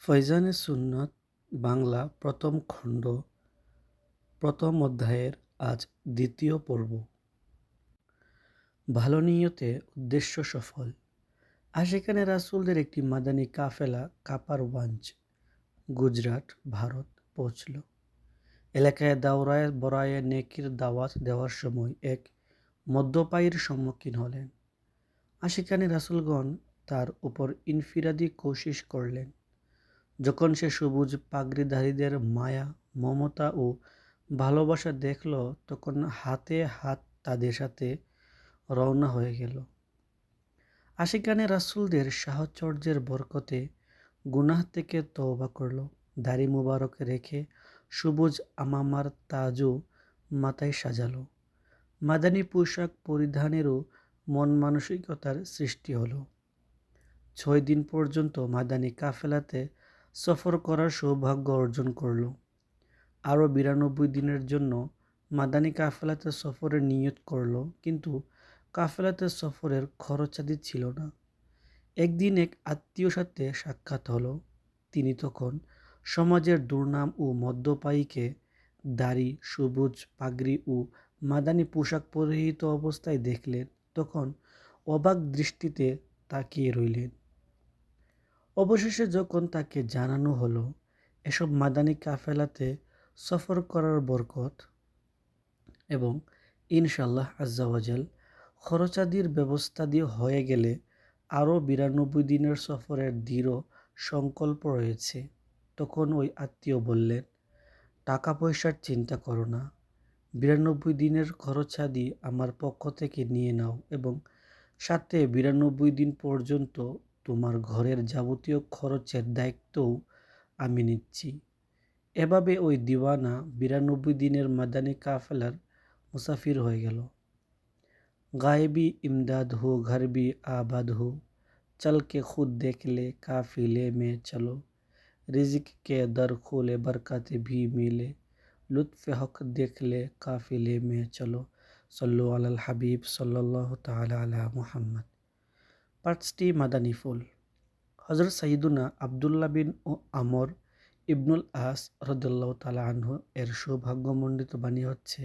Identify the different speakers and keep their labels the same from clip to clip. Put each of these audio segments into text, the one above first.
Speaker 1: ফয়জানে সুন্নত বাংলা প্রথম খণ্ড প্রথম অধ্যায়ের আজ দ্বিতীয় পর্ব। ভালো নিয়তে উদ্দেশ্য সফল। আশিকানে রাসূলদের একটি মাদানী কাফেলা কাপারওয়াঞ্জ, গুজরাট, ভারত পৌঁছল। এলাকায় দাওরায়ে বরায়ে নেকির দাওয়াত দেওয়ার সময় এক মদ্যপায়ীর সম্মুখীন হলেন। আশিকানে রাসূলগণ তার উপর ইনফিরাদি কোশিশ করলেন। যখন সে সবুজ পাগড়িধারীদের মায়া, মমতা ও ভালোবাসা দেখল, তখন হাতে হাত তাদের সাথে রওনা হয়ে গেল। আশিকানে রাসূলদের সাহচর্যের বরকতে গুনাহ থেকে তওবা করল। দাড়ি মুবারক রেখে সবুজ আমামার তাজও মাথায় সাজালো। মাদানী পোশাক পরিধানেরও মন মানসিকতার সৃষ্টি হলো। 6 দিন পর্যন্ত মাদানী কাফেলাতে সফর করার সৌভাগ্য অর্জন করল। আরও 92 দিনের জন্য মাদানী কাফেলাতে সফরের নিয়ত করল, কিন্তু কাফেলাতে সফরের খরচাদি ছিল না। একদিন এক আত্মীয় সাথে সাক্ষাৎ হলো। তিনি তখন সমাজের দুর্নাম ও মদ্যপায়ীকে দাড়ি, সবুজ পাগড়ি ও মাদানী পোশাক পরিহিত অবস্থায় দেখলেন। তখন অবাক দৃষ্টিতে তাকিয়ে রইলেন। অবশেষে যখন তাকে জানানো হলো এসব মাদানী কাফেলাতে সফর করার বরকত এবং ইনশাআল্লাহ আজ্জা ওয়াজাল খরচাদির ব্যবস্থা দিয়ে হয়ে গেলে আরও 92 দিনের সফরের দৃঢ় সংকল্প রয়েছে, তখন ওই আত্মীয় বললেন, টাকা পয়সার চিন্তা করো না, 92 দিনের খরচাদি আমার পক্ষ থেকে নিয়ে নাও এবং সাথে 92 দিন পর্যন্ত তোমার ঘরের যাবতীয় খরচের দায়িত্বও আমি নিচ্ছি। এভাবে ওই দিওয়ানা 92 দিনের মাদানী কাফেলার মুসাফির হয়ে গেল। গায়েবী ইমদাদ হো ঘর भी आबाद हो, चल के खुद देख ले काफिले में चलो, रिज़्क के दर खोले बरकत भी मिले, लुत्फ़ हक देख ले काफिले में चलो, सल्लु আলাল হাবিব সাল্লাল্লাহু তাআলা আলা মুহাম্মদ। 5টি মাদানী ফুল। হযরত সাইয়্যিদুনা আব্দুল্লাহ বিন আমর ইবনুল আস রাদিয়াল্লাহু তাআলা আনহু এর সৌভাগ্যমণ্ডিত বাণী হচ্ছে,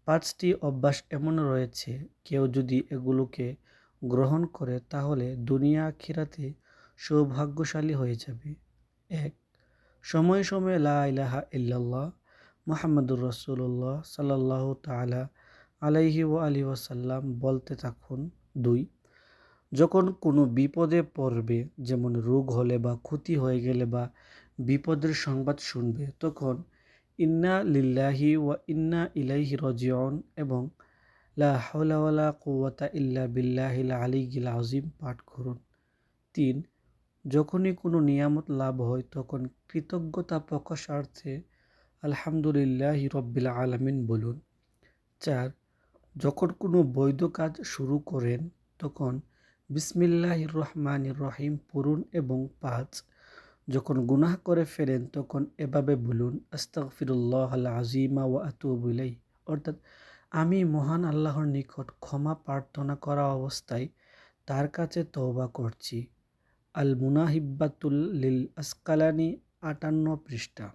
Speaker 1: 5টি অভ্যাস এমন রয়েছে, কেউ যদি এগুলোকে গ্রহণ করে তাহলে দুনিয়া আখিরাতে সৌভাগ্যশালী হয়ে যাবে। 1. সময়ে সময়ে লা ইলাহা ইল্লাল্লাহ মুহাম্মাদুর রাসূলুল্লাহ সাল্লাল্লাহু তাআলা আলাইহি ওয়া আলিহি ওয়াসাল্লাম বলতে থাকুন। 2. যখন কোনো বিপদে পড়বে, যেমন রোগ হলে বা ক্ষতি হয়ে গেলে বা বিপদের সংবাদ শুনবে, তখন ইন্না লিল্লাহি ওয়া ইন্না ইলাইহি রাজিউন এবং লা হাওলা ওয়ালা কুওয়াতা ইল্লা বিল্লাহিল আলিয়্যিল আযীম পাঠ করুন। 3. যখনই কোনো নিয়ামত লাভ হয় তখন কৃতজ্ঞতা প্রকাশার্থে আলহামদুলিল্লাহি রাব্বিল আলামিন বলুন। 4. যখন কোনো বৈধ কাজ শুরু করেন তখন বিসমিল্লাহির রহমানির রহিম পড়ুন এবং 5. যখন গুনাহ করে ফেলেন তখন এভাবে বলুন, আস্তাগফিরুল্লাহাল আযীমা ওয়া আতুবু ইলাইহি, অর্থাৎ আমি মহান আল্লাহর নিকট ক্ষমা প্রার্থনা করা অবস্থায় তার কাছে তওবা করছি। আল মুনাহিব্বাতুল লিল আসকালানি 58 পৃষ্ঠা।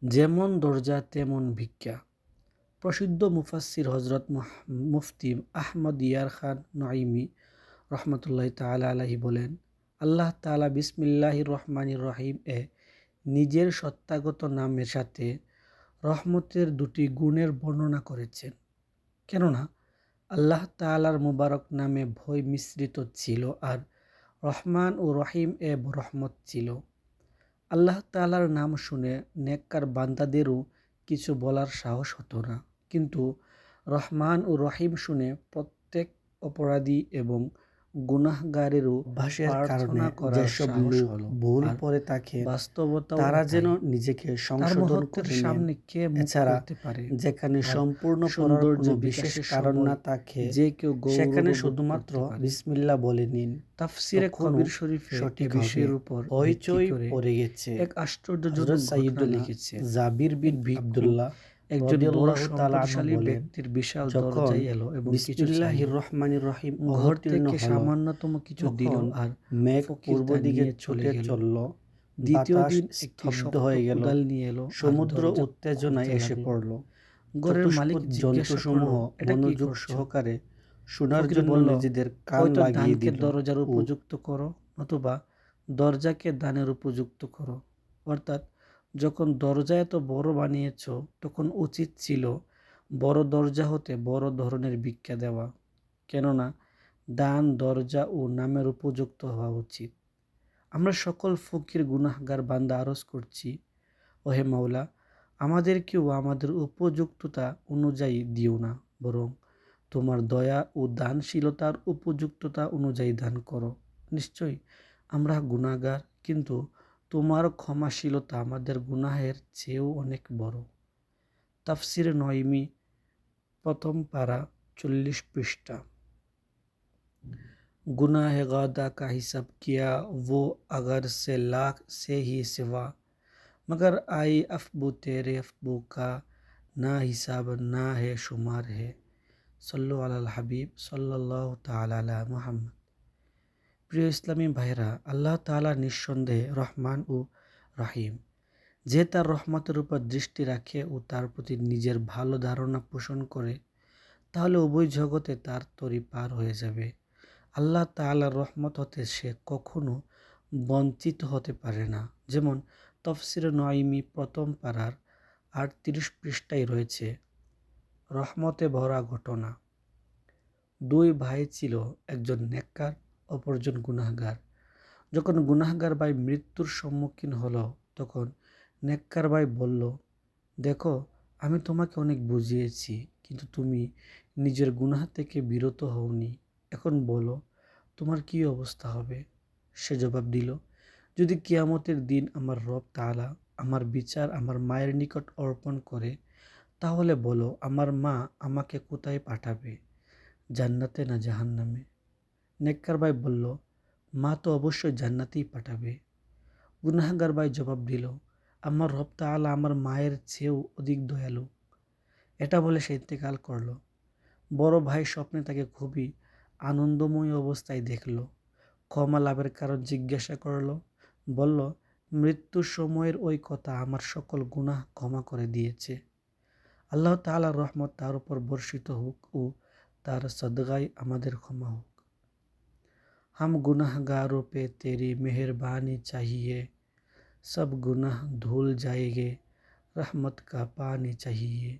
Speaker 1: যেমন দরজা তেমন ভিক্ষা। প্রসিদ্ধ মুফাসসির হযরত মুফতি আহমদ ইয়ার খান নঈমি রহমতুল্লাহি তাআলা আলাইহি বলেন, আল্লাহ তাআলা বিসমিল্লাহির রহমানির রহিম এ নিজের সত্তাগত নামের সাথে রহমতের 2টি গুণের বর্ণনা করেছেন। কেননা আল্লাহ তাআলার মুবারক নামে ভয় মিশ্রিত ছিল আর রহমান ও রহিম এ রহমত ছিল। আল্লাহ তাআলার নাম শুনে নেককার বান্দাদেরও কিছু বলার সাহস হতো না, কিন্তু রহমান ও রহিম শুনে প্রত্যেক অপরাধী এবং গুনাহগারেরও ভাষার কারণে যেসব লোক ভুল পরে থাকে বাস্তবতা তারা যেন নিজেকে সংশোধন করে সামনে কে এছাড়া পারে। যেখানে সম্পূর্ণ সৌন্দর্য বিশেষ কারণ না থাকে, যে কেউ সেখানে শুধুমাত্র বিসমিল্লাহ বলে নিন। তাফসিরে কবির শরীফে সঠিক বিষয়ের উপর হইচই পড়ে গেছে। এক আশ্চর্যজনক ঘটনা লিখেছে জাবির বিন আব্দুল্লাহ একজন বড় সম্পদশালী ব্যক্তির বিশাল দরজায় এলো এবং কিছু
Speaker 2: বিসমিল্লাহির রহমানির রহিম
Speaker 1: ঘর
Speaker 2: অবতীর্ণ
Speaker 1: থেকে
Speaker 2: হলো।
Speaker 1: সামান্যতম কিছু দিল আর
Speaker 2: মেঘ
Speaker 1: ফকির
Speaker 2: পূর্ব
Speaker 1: তা
Speaker 2: দিকে
Speaker 1: নিয়ে চলে
Speaker 2: ছুটে
Speaker 1: গেল।
Speaker 2: চলল।
Speaker 1: দ্বিতীয়
Speaker 2: বাতাস
Speaker 1: দিন একটি
Speaker 2: স্তব্ধ
Speaker 1: শক্ত
Speaker 2: হয়ে গেল।
Speaker 1: কোদাল নিয়ে এলো আর
Speaker 2: সমুদ্র
Speaker 1: দরজা
Speaker 2: উত্তেজনায়
Speaker 1: খুঁড়তে
Speaker 2: এসে
Speaker 1: লাগলো।
Speaker 2: পড়ল।
Speaker 1: ঘরের মালিক
Speaker 2: চতুষ্পদ
Speaker 1: জিজ্ঞাসা
Speaker 2: জন্তুসমূহ
Speaker 1: করলো, এটা কি
Speaker 2: মনোযোগ
Speaker 1: করছো?
Speaker 2: সহকারে শোনার
Speaker 1: ফকির
Speaker 2: জন্য
Speaker 1: বলল,
Speaker 2: নিজেদের কান
Speaker 1: হয়তো
Speaker 2: লাগিয়ে
Speaker 1: দানকে
Speaker 2: দিল
Speaker 1: দরজার
Speaker 2: ও
Speaker 1: উপযুক্ত করো, অথবা দরজাকে দানের উপযুক্ত করো। অর্থাৎ যখন দরজা এত বড় বানিয়েছ, তখন উচিত ছিল বড় দরজা হতে বড় ধরনের ভিক্ষা দেওয়া। কেননা দান দরজা ও নামের উপযুক্ত হওয়া উচিত। আমরা সকল ফকির গুনাহগার বান্দা আরজ করছি, ওহে মাওলা, আমাদেরকেও আমাদের উপযুক্ততা অনুযায়ী দিও না, বরং তোমার দয়া ও দানশীলতার উপযুক্ততা অনুযায়ী দান করো। নিশ্চয়ই আমরা গুনাহগার, কিন্তু তোমার ক্ষমাশীলতা আমাদের গুনাহের চেয়েও অনেক বড়। তাফসিরে নঈমি, প্রথম পারা, 40 পৃষ্ঠা। गुनाह गादा का हिसाब किया वो अगर से लाख से ही सिवा, मगर आई अफबू तेरे अफबू का ना हिसाब ना है शुमार है। सल्लु अलाल হাবিব সাল্লাল্লাহু তাআলা আলা মুহাম্মদ। প্রিয় ইসলামী ভাইরা, আল্লাহ তাআলা নিঃসন্দেহে রহমান ও রহিম। যে তার রহমতের উপর দৃষ্টি রাখে ও তার প্রতি নিজের ভালো ধারণা পোষণ করে, তাহলে উভয় জগতে তার তরি পার হয়ে যাবে। আল্লাহ তাআলার রহমত হতে সে কখনো বঞ্চিত হতে পারে না। যেমন তফসিরে নঈমি প্রথম পারার 38 পৃষ্ঠায় রয়েছে রহমতে ভরা ঘটনা। দুই ভাই ছিল, একজন নেককার, অপরজন গুনাহগার। যখন গুনাহগার ভাই মৃত্যুর সম্মুখীন হলো, তখন নেককার ভাই বলল, দেখো, আমি তোমাকে অনেক বুঝিয়েছি, কিন্তু তুমি নিজের গুনাহ থেকে বিরত হওনি। এখন বলো, তোমার কি অবস্থা হবে? সে জবাব দিল, যদি কিয়ামতের দিন আমার রব তাআলা আমার বিচার আমার মায়ের নিকট অর্পণ করে, তাহলে বলো, আমার মা আমাকে কোথায় পাঠাবে, জান্নাতে না জাহান্নামে? নেককার ভাই বলল, মা তো অবশ্যই জান্নাতেই পাঠাবে। গুনাহগার ভাই জবাব দিল, আমার রব তাআলা আমার মায়ের চেয়েও অধিক দয়ালু। এটা বলে সে ইন্তেকাল করল। বড় ভাই স্বপ্নে তাকে খুবই আনন্দময় অবস্থায় দেখল। ক্ষমা লাভের কারণ জিজ্ঞাসা করল। বলল, মৃত্যুর সময়ের ওই কথা আমার সকল গুনাহ ক্ষমা করে দিয়েছে। আল্লাহ তাআলার রহমত তার উপর বর্ষিত হোক ও তার সদগায় আমাদের ক্ষমা হোক। हम गुनाहगारों पे तेरी मेहरबानी चाहिए, सब गुनाह धुल जाएंगे, रहमत का पानी चाहिए।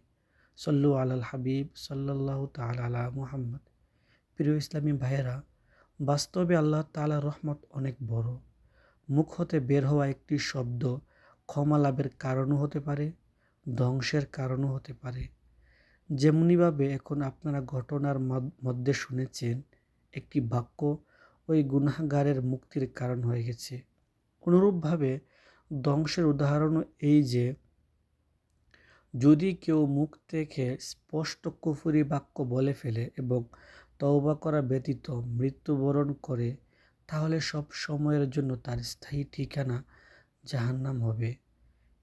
Speaker 1: সল্লু আলাল হাবিব সাল্লাল্লাহু তাআলা আলা মুহাম্মদ। প্রিয় ইসলামী ভাইয়েরা, বাস্তবে আল্লাহ তাআলার রহমত অনেক বড়। মুখ হতে বের হওয়া একটি শব্দ ক্ষমা লাভের কারণও হতে পারে, ধ্বংসের কারণও হতে পারে। যেমনিভাবে এখন আপনারা ঘটনার মধ্যে শুনেছেন, একটি বাক্য ওই গুনাহগারের মুক্তির কারণ হয়ে গেছে। অনুরূপভাবে ধ্বংসের উদাহরণও এই যে, যদি কেউ মুখ থেকে স্পষ্ট কুফরি বাক্য বলে ফেলে এবং তওবা করা ব্যতীত মৃত্যুবরণ করে, তাহলে সব সময়ের জন্য তার স্থায়ী ঠিকানা জাহান্নাম হবে।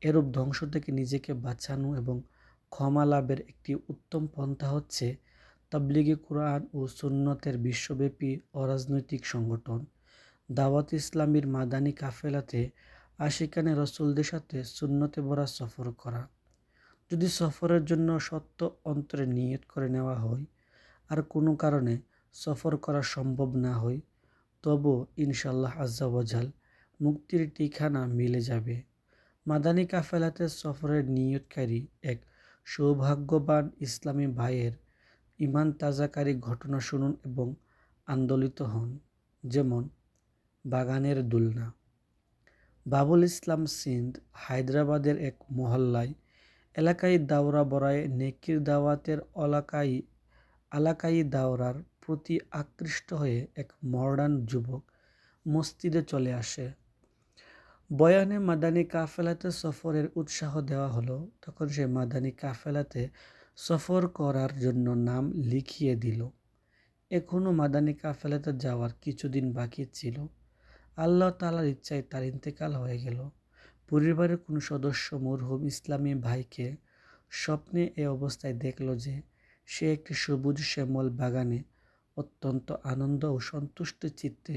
Speaker 1: এরূপ ধ্বংস থেকে নিজেকে বাঁচানো এবং ক্ষমা লাভের একটি উত্তম পন্থা হচ্ছে তাবলীগে কুরআন ও সুন্নতের বিশ্বব্যাপী অরাজনৈতিক সংগঠন দাওয়াত ইসলামীর মাদানী কাফেলাতে আশিকানে রসুলদের সাথে সুন্নতে ভরা সফর করা। যদি সফরের জন্য সত্য অন্তরে নিয়ত করে নেওয়া হয় আর কোনো কারণে সফর করা সম্ভব না হয়, তবুও ইনশাআল্লাহ আজ্জা ওয়াজাল মুক্তির ঠিকানা মিলে যাবে। মাদানী কাফেলাতে সফরের নিয়তকারী এক সৌভাগ্যবান ইসলামী ভাইয়ের ইমান তাজাকারী ঘটনা শুনুন এবং আন্দোলিত হন। যেমন বাগানের দোলনা। বাবুল ইসলাম সিন্ধ হায়দ্রাবাদের এক মহল্লায় এলাকায় দাওরা বরায় নেকির দাওয়াতের এলাকাই দাওরার প্রতি আকৃষ্ট হয়ে এক মডার্ন যুবক মসজিদে চলে আসে। বয়ানে মাদানী কাফেলাতে সফরের উৎসাহ দেওয়া হলো। তখন সে মাদানী কাফেলাতে সফর করার জন্য নাম লিখিয়ে দিল। এখনও মাদানী কাফেলাতে যাওয়ার কিছুদিন বাকি ছিল। আল্লাহ তাআলার ইচ্ছায় তার ইন্তেকাল হয়ে গেল। পরিবারের কোনো সদস্য মরহুম ইসলামী ভাইকে স্বপ্নে এ অবস্থায় দেখল যে সে একটি সবুজ শ্যামল বাগানে অত্যন্ত আনন্দ ও সন্তুষ্ট চিত্তে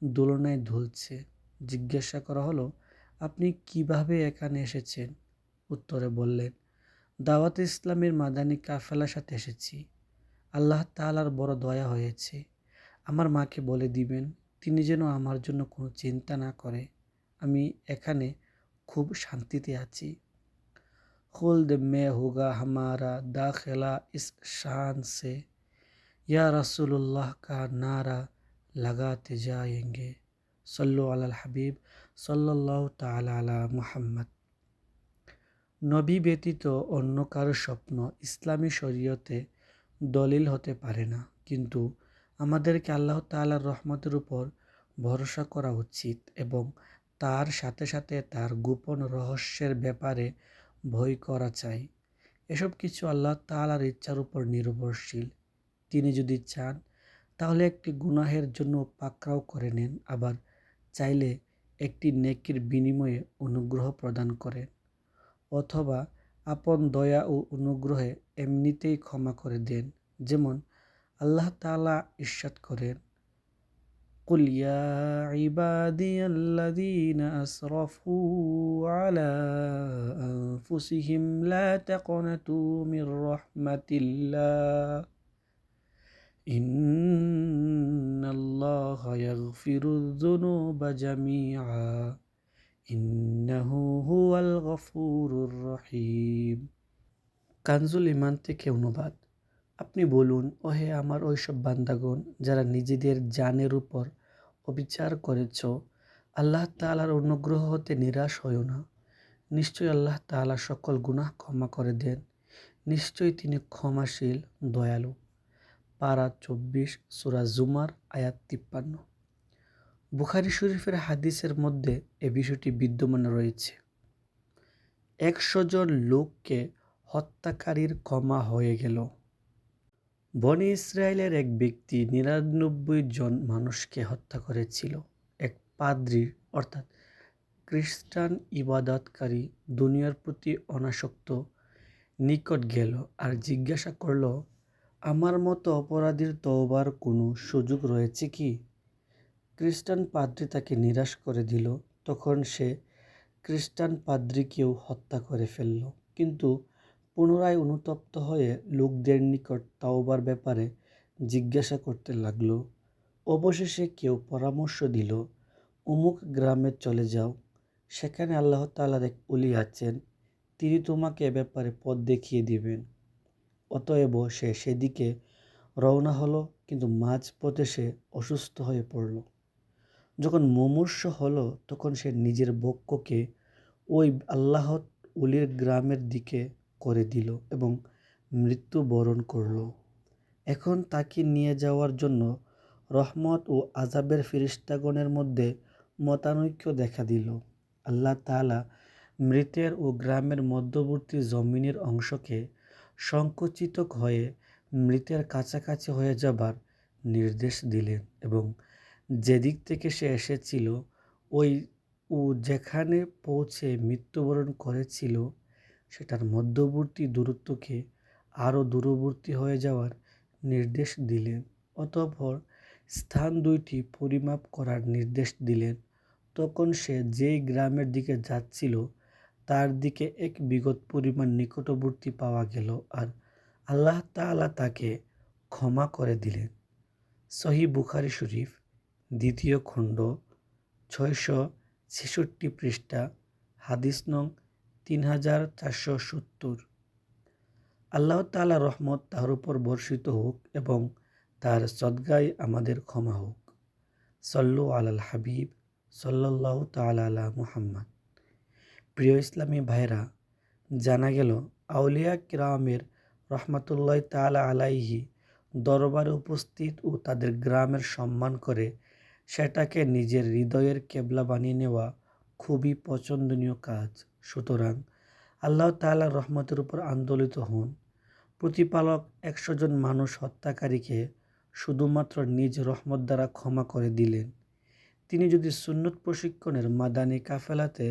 Speaker 1: দোলনায় দুলছে। জিজ্ঞাসা করা হলো, আপনি কিভাবে এখানে এসেছেন? উত্তরে বললেন, দাওয়াত ইসলামের মাদানী কাফেলার সাথে এসেছি। আল্লাহ তাআলার বড় দয়া হয়েছে। আমার মাকে বলে দিবেন তিনি যেন আমার জন্য কোনো চিন্তা না করে। আমি এখানে খুব শান্তিতে আছি। खुल्द में होगा हमारा दाखिला इस शान से, या रसूलुल्लाह का नारा लगाते जाएंगे। सल्लु अलाल हबीब सल्लल्लाहु ताला अला मुहम्मद। নবী ব্যতীত অন্য কারো স্বপ্ন ইসলামী শরীয়তে দলিল হতে পারে না, কিন্তু আমাদেরকে আল্লাহ তাআলার রহমতের উপর ভরসা করা উচিত এবং তার সাথে সাথে তার গোপন রহস্যের ব্যাপারে ভয় করা চাই। এসব কিছু আল্লাহ তাআলার ইচ্ছার উপর নির্ভরশীল। তিনি যদি চান তাহলে একটি গুনাহের জন্য পাকড়াও করে নেন, আবার চাইলে একটি নেকির বিনিময়ে অনুগ্রহ প্রদান করেন, অথবা আপন দয়া ও অনুগ্রহে এমনিতেই ক্ষমা করে দেন। যেমন আল্লাহ তাআলা ইরশাদ করেন, কুল ইয়া ইবাদিয়াল্লাযীনা আসরাফু আলা আনফুসিহিম লা তাকনাতু মির রাহমাতিল্লাহ ইন্নাল্লাহা ইয়াগফিরুয যুনুবা জামিআ ইন্নাহু হুয়াল গফুরুর রহিম। কানজুল ঈমান থেকে অনুবাদ। আপনি বলুন, ওহে আমার ওইসব বান্দাগণ যারা নিজেদের জানের উপর অবিচার করেছ, আল্লাহ তাআলার অনুগ্রহ হতে নিরাশ হয়ো না। নিশ্চয়ই আল্লাহ তাআলা সকল গুনাহ ক্ষমা করে দেন। নিশ্চয়ই তিনি ক্ষমাশীল, দয়ালু। পারা 24 সূরা জুমার আয়াত 53। বুখারী শরীফের হাদিসের মধ্যে এ বিষয়টি বিদ্যমান রয়েছে। 100 জন লোককে হত্যাকারীর ক্ষমা হয়ে গেল। বনী ইসরায়েলের এক ব্যক্তি 99 জন মানুষকে হত্যা করেছিল। এক পাদ্রী অর্থাৎ খ্রিস্টান ইবাদতকারী দুনিয়ার প্রতি অনাসক্ত নিকট গেল আর জিজ্ঞাসা করল, আমার মতো অপরাধীর তওবার কোনো সুযোগ রয়েছে কি? খ্রিস্টান পাদ্রী তাকে নিরাশ করে দিল। তখন সে খ্রিস্টান পাদ্রীকেও হত্যা করে ফেলল, কিন্তু পুনরায় অনুতপ্ত হয়ে লোকদের নিকট তাওবার ব্যাপারে জিজ্ঞাসা করতে লাগল। অবশেষে কেউ পরামর্শ দিল, অমুক গ্রামে চলে যাও, সেখানে আল্লাহ তাআলার এক ওলি আছেন, তিনি তোমাকে এ ব্যাপারে পথ দেখিয়ে দিবেন। অতএব সে সেদিকে রওনা হলো, কিন্তু মাঝপথে সে অসুস্থ হয়ে পড়ল। যখন মুমূর্ষ হলো তখন সে নিজের বক্ষকে ওই আল্লাহর ওলির গ্রামের দিকে করে দিল এবং মৃত্যুবরণ করল। এখন তাকে নিয়ে যাওয়ার জন্য রহমত ও আযাবের ফেরেশতাগণের মধ্যে মতানৈক্য দেখা দিল। আল্লাহ তাআলা মৃতের ও গ্রামের মধ্যবর্তী জমিনের অংশকে সংকুচিত হয়ে মৃতের কাছাকাছি হয়ে যাবার নির্দেশ দিলেন এবং যেদিক থেকে সে এসেছিল ওই ও যেখানে পৌঁছে মৃত্যুবরণ করেছিল সেটার মধ্যবর্তী দূরত্বকে আরও দূরবর্তী হয়ে যাওয়ার নির্দেশ দিলেন। অতঃপর স্থান দুইটি পরিমাপ করার নির্দেশ দিলেন। তখন সে যেই গ্রামের দিকে যাচ্ছিল তার দিকে এক বিঘত পরিমাণ নিকটবর্তী পাওয়া গেল আর আল্লাহ তাআলা তাকে ক্ষমা করে দিলেন। সহিহ বুখারী শরীফ 2য় খণ্ড 666 পৃষ্ঠা, হাদিস নং 3470। আল্লাহ তাআলার রহমত তার উপর বর্ষিত হোক এবং তার সদকায় আমাদের ক্ষমা হোক। সল্লু আলাল হাবিব সাল্লাল্লাহু তাআলা আলা মুহাম্মদ। প্রিয় ইসলামী ভাইরা, জানা গেল আউলিয়া কিরামের রহমাতুল্লাহ তাআলা আলাইহি দরবারে উপস্থিত ও তাদের গ্রামের সম্মান করে সেটাকে নিজের হৃদয়ের কেবলা বানিয়ে নেওয়া খুবই পছন্দনীয় কাজ। সুতরাং আল্লাহ তাআলার রহমতের উপর আন্দোলিত হন। প্রতিপালক 100 জন মানুষ হত্যাকারীকে শুধুমাত্র নিজ রহমত দ্বারা ক্ষমা করে দিলেন। তিনি যদি সুন্নত প্রশিক্ষণের মাদানী কাফেলাতে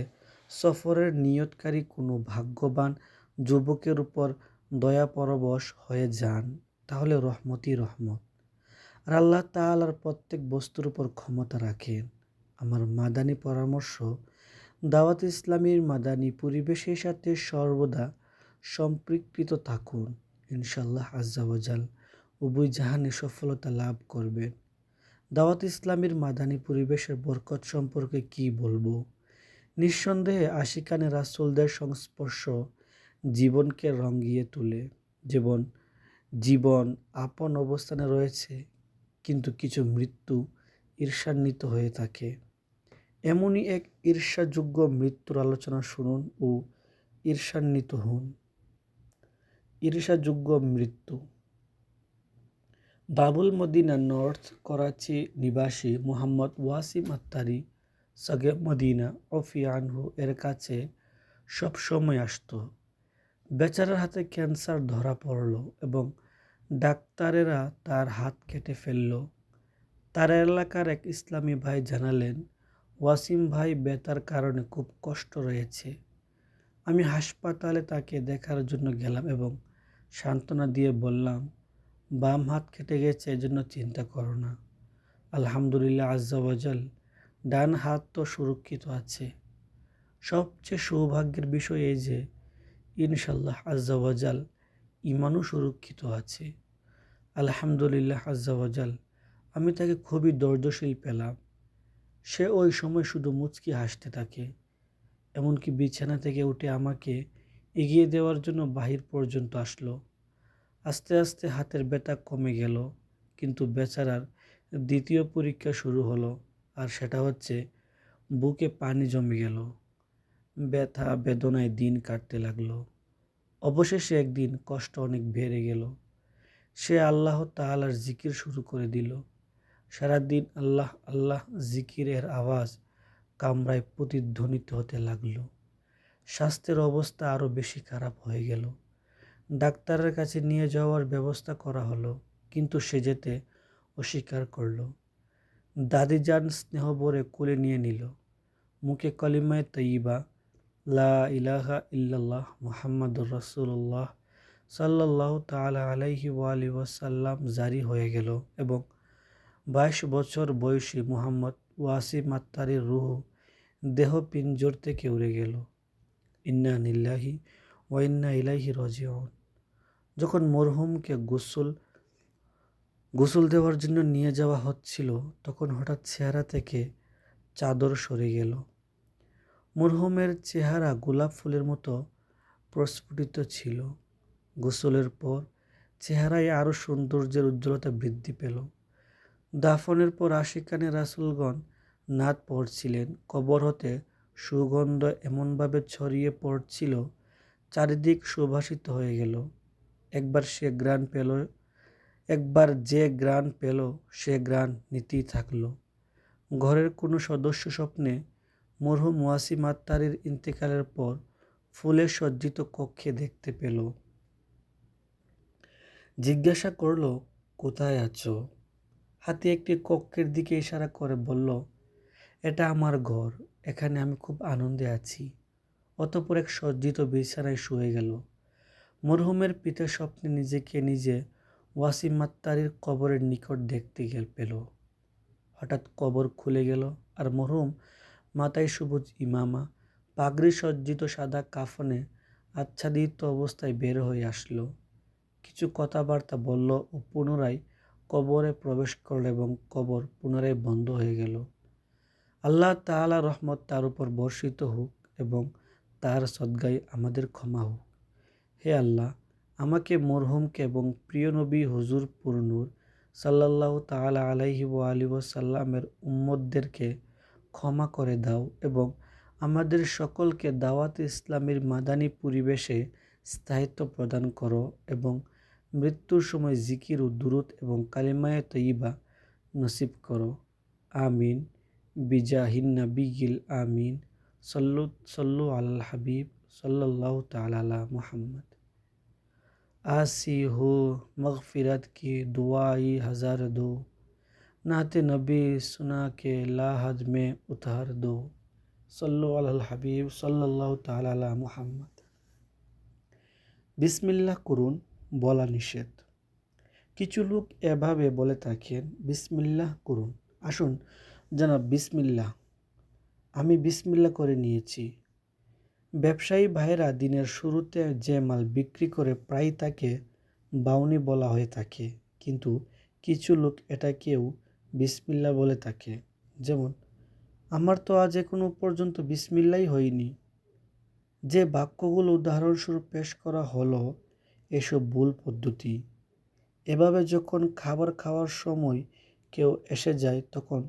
Speaker 1: সফরের নিয়তকারী কোনো ভাগ্যবান যুবকের উপর দয়া পরবশ হয়ে যান, তাহলে রহমতই রহমত। আর আল্লাহ তাআলার প্রত্যেক বস্তুর উপর ক্ষমতা রাখেন। আমার মাদানী পরামর্শ, দাওয়াত ইসলামীর মাদানী পরিবেশের সাথে সর্বদা সম্পৃক্ত থাকুন। ইনশাআল্লাহ আজ্জা ওয়াজাল উভয় জাহানে সফলতা লাভ করবেন। দাওয়াত ইসলামীর মাদানী পরিবেশের বরকত সম্পর্কে কি বলবো? নিঃসন্দেহে আশিকানে রাসূলদের সংস্পর্শ জীবনকে রঙিয়ে তোলে। জীবন আপন অবস্থানে রয়েছে, কিন্তু কিছু মৃত্যু ঈর্ষান্বিত হয়ে থাকে। এমনই এক ঈর্ষাযোগ্য মৃত্যুর আলোচনা শুনুন ও ঈর্ষান্বিত হন। ঈর্ষাযোগ্য মৃত্যু। বাবুল মদিনা নর্থ করাচি নিবাসী মোহাম্মদ ওয়াসিম আত্তারি সাগে মদিনা অফি আনহু এর কাছে সবসময় আসতো। বেচারার হাতে ক্যান্সার ধরা পড়ল এবং ডাক্তারেরা তার হাত কেটে ফেলল। তার এলাকার এক ইসলামী ভাই জানালেন, ওয়াসিম ভাই ব্যথার কারণে খুব কষ্ট রয়েছে। আমি হাসপাতালে তাকে দেখার জন্য গেলাম এবং সান্ত্বনা দিয়ে বললাম, বাম হাত কেটে গেছে, এজন্য চিন্তা করো না। আলহামদুলিল্লাহ আজ্জা ওয়াজাল, ডান হাত তো সুরক্ষিত আছে। সবচেয়ে সৌভাগ্যের বিষয় এই যে ইনশাল্লাহ আজ্জা ওয়াজাল ইমানও সুরক্ষিত আছে। আলহামদুলিল্লাহ আজ্জা ওয়াজাল, আমি তাকে খুবই ধৈর্যশীল পেলাম। সে ওই সময় শুধু মুচকি হাসতে থাকে, এমনকি বিছানা থেকে উঠে আমাকে এগিয়ে দেওয়ার জন্য বাহির পর্যন্ত আসলো। আস্তে আস্তে হাতের ব্যথা কমে গেল, কিন্তু বেচারার দ্বিতীয় পরীক্ষা শুরু হলো, আর সেটা হচ্ছে বুকে পানি জমে গেল। ব্যথা বেদনায় দিন কাটতে লাগলো। অবশেষে একদিন কষ্ট অনেক বেড়ে গেল। সে আল্লাহ তাআলার জিকির শুরু করে দিল। সারাদিন আল্লাহ আল্লাহ জিকিরের আওয়াজ কামরায় প্রতিধ্বনিত হতে লাগলো। স্বাস্থ্যের অবস্থা আরও বেশি খারাপ হয়ে গেল। ডাক্তারের কাছে নিয়ে যাওয়ার ব্যবস্থা করা হলো, কিন্তু সে যেতে অস্বীকার করলো। দাদিজান স্নেহ ভরে কোলে নিয়ে নিল। মুখে কলিমায়ে তয়্যিবা লা ইলাহা ইল্লাল্লাহ মুহাম্মাদুর রাসূলুল্লাহ সাল্লাল্লাহু তাআলা আলাইহি ওয়াসাল্লাম জারি হয়ে গেল এবং 22 বছর বয়সী মোহাম্মদ ওয়াসিম আত্তারির রূহ দেহ পিঞ্জর থেকে উড়ে গেল। ইন্না লিল্লাহি ওয়া ইন্না ইলাইহি রাজিউন। যখন মরহুমকে গোসল দেওয়ার জন্য নিয়ে যাওয়া হচ্ছিল, তখন হঠাৎ চেহারা থেকে চাদর সরে গেল। মরহুমের চেহারা গোলাপ ফুলের মতো প্রস্ফুটিত ছিল। গোসলের পর চেহারায় আরও সৌন্দর্যের উজ্জ্বলতা বৃদ্ধি পেল। দাফনের পর আশিকানে রাসূলগণ নাত পড়ছিলেন। কবর হতে সুগন্ধ এমনভাবে ছড়িয়ে পড়ছিল, চারিদিক সুবাসিত হয়ে গেল। একবার যে ঘ্রাণ পেল সে ঘ্রাণ নিতেই থাকল। ঘরের কোনো সদস্য স্বপ্নে মরহুম ওয়াসিম আত্তারির ইন্তেকালের পর ফুলে সজ্জিত কক্ষে দেখতে পেল। জিজ্ঞাসা করল, কোথায় আছো? হাতি একটি কক্ষের দিকে ইশারা করে বলল, এটা আমার ঘর, এখানে আমি খুব আনন্দে আছি। অতঃপর এক সজ্জিত বিছানায় শুয়ে গেল। মরহুমের পিতা স্বপ্নে নিজেকে নিজে ওয়াসিম আত্তারির কবরের নিকট দেখতে পেল। হঠাৎ কবর খুলে গেল আর মরহুম মাথায় সবুজ ইমামা, পাগড়ি সজ্জিত সাদা কাফনে আচ্ছাদিত অবস্থায় বের হয়ে আসলো। কিছু কথাবার্তা বলল ও পুনরায় কবরে প্রবেশ করল এবং কবর পুনরায় বন্ধ হয়ে গেল। আল্লাহ তাআলা রহমত তার উপর বর্ষিত হোক এবং তার সদগায় আমাদের ক্ষমা হোক। হে আল্লাহ, আমাকে মরহুমকে এবং প্রিয় নবী হুজুর পুরনূর সাল্লাল্লাহু তাআলা আলাইহি ওয়াসাল্লামের উম্মতদেরকে ক্ষমা করে দাও এবং আমাদের সকলকে দাওয়াত ইসলামের মাদানী পরিবেশে স্থায়িত্ব প্রদান করো এবং মৃত্যুর সময় জিকির ও দুরূদ এবং কালিমায়ে তয়্যিবা নসিব করো। আমিন বিজাহিন নবিয়্যিল আমিন। সল্লু আলাল হাবিব सल्लल्लाहु ताला अला मुहम्मद। आसी हो मग़फ़िरत की दुआई हज़ार दो, नाते नबी सुना के लाहद में उतार दो। सल्लु अलल हबीब सल्लल्लाहु ताला अला मुहम्मद। বিসমিল্লাহ করুন বলা নিষেধ। কিছু লোক এভাবে বলে থাকেন, বিসমিল্লাহ করুন, আসুন জানাব বিসমিল্লাহ, আমি বিসমিল্লাহ করে নিয়েছি। ব্যবসায়ী ভাইয়েরা দিনের শুরুতে যে মাল বিক্রি করে প্রায় তাকে বাউনি বলা হয়ে থাকে, কিন্তু কিছু লোক এটাকেও বিসমিল্লাহ বলে থাকে। যেমন, আমার তো আজ এখনো পর্যন্ত বিসমিল্লাহই হয়নি। যে বাক্যগুলো উদাহরণস্বরূপ পেশ করা হলো এসব ভুল পদ্ধতি। এভাবে যখন খাবার খাওয়ার সময় কেউ এসে যায় তখন